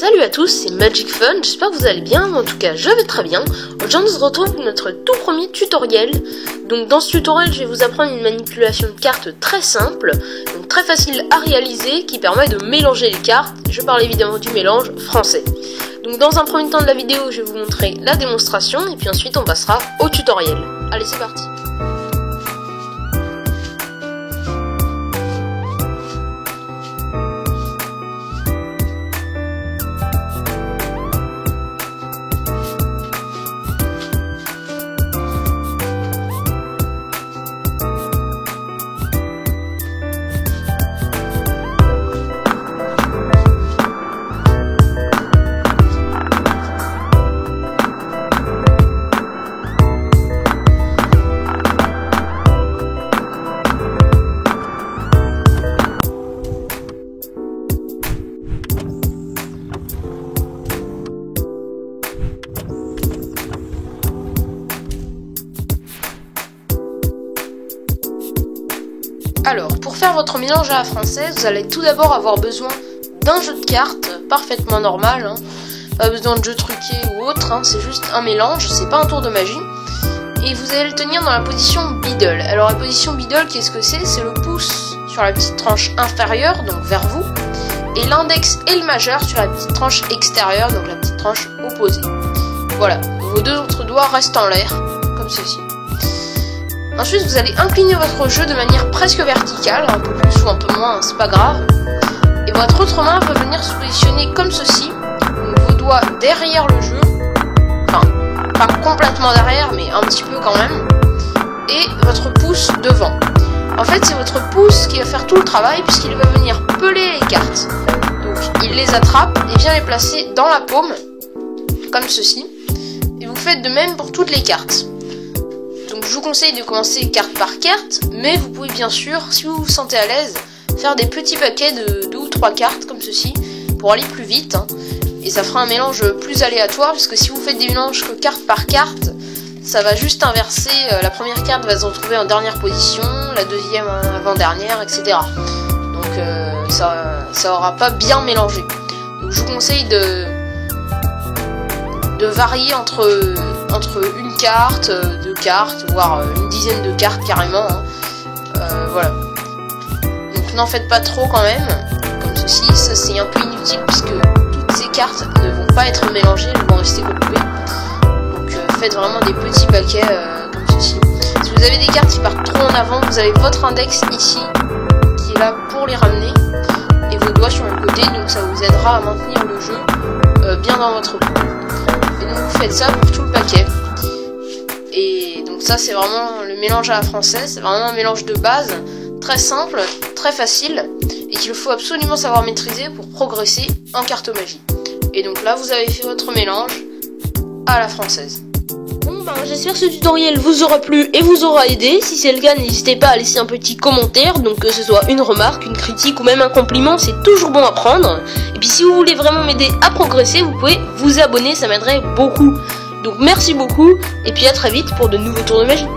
Salut à tous, c'est Magic Fun, j'espère que vous allez bien, en tout cas je vais très bien. Aujourd'hui on se retrouve pour notre tout premier tutoriel. Donc dans ce tutoriel je vais vous apprendre une manipulation de cartes très simple, donc très facile à réaliser, qui permet de mélanger les cartes. Je parle évidemment du mélange français. Donc dans un premier temps de la vidéo je vais vous montrer la démonstration et puis ensuite on passera au tutoriel. Allez c'est parti. Alors, pour faire votre mélange à la française, vous allez tout d'abord avoir besoin d'un jeu de cartes parfaitement normal, hein. Pas besoin de jeu truqué ou autre, hein. C'est juste un mélange, c'est pas un tour de magie. Et vous allez le tenir dans la position Biddle. Alors la position Biddle, qu'est-ce que c'est? C'est le pouce sur la petite tranche inférieure, donc vers vous, et l'index et le majeur sur la petite tranche extérieure, donc la petite tranche opposée. Voilà, vos deux autres doigts restent en l'air, comme ceci. Ensuite, vous allez incliner votre jeu de manière presque verticale, un peu plus ou un peu moins, c'est pas grave. Et votre autre main va venir se positionner comme ceci, donc vos doigts derrière le jeu, enfin, pas complètement derrière, mais un petit peu quand même, et votre pouce devant. En fait, c'est votre pouce qui va faire tout le travail, puisqu'il va venir peler les cartes. Donc, il les attrape et vient les placer dans la paume, comme ceci. Et vous faites de même pour toutes les cartes. Donc je vous conseille de commencer carte par carte, mais vous pouvez bien sûr, si vous vous sentez à l'aise, faire des petits paquets de 2 ou 3 cartes comme ceci, pour aller plus vite, hein. Et ça fera un mélange plus aléatoire, parce que si vous faites des mélanges que carte par carte, ça va juste inverser, la première carte va se retrouver en dernière position, la deuxième en avant-dernière, etc. Donc ça aura pas bien mélangé. Donc je vous conseille de varier entre une carte, 2 cartes, voire une dizaine de cartes carrément, hein. Voilà. Donc n'en faites pas trop quand même, comme ceci, ça c'est un peu inutile puisque toutes ces cartes ne vont pas être mélangées, elles vont rester coupées. Donc faites vraiment des petits paquets comme ceci. Si vous avez des cartes qui partent trop en avant, vous avez votre index ici, qui est là pour les ramener, et vos doigts sur le côté, donc ça vous aidera à maintenir le jeu bien dans votre pot. Et donc vous faites ça pour tout le paquet. Et donc ça c'est vraiment le mélange à la française, c'est vraiment un mélange de base, très simple, très facile, et qu'il faut absolument savoir maîtriser pour progresser en cartomagie. Et donc là vous avez fait votre mélange à la française. Bon ben j'espère que ce tutoriel vous aura plu et vous aura aidé. Si c'est le cas, n'hésitez pas à laisser un petit commentaire, donc que ce soit une remarque, une critique ou même un compliment, c'est toujours bon à prendre. Et puis si vous voulez vraiment m'aider à progresser, vous pouvez vous abonner, ça m'aiderait beaucoup. Donc merci beaucoup, et puis à très vite pour de nouveaux tours de magie.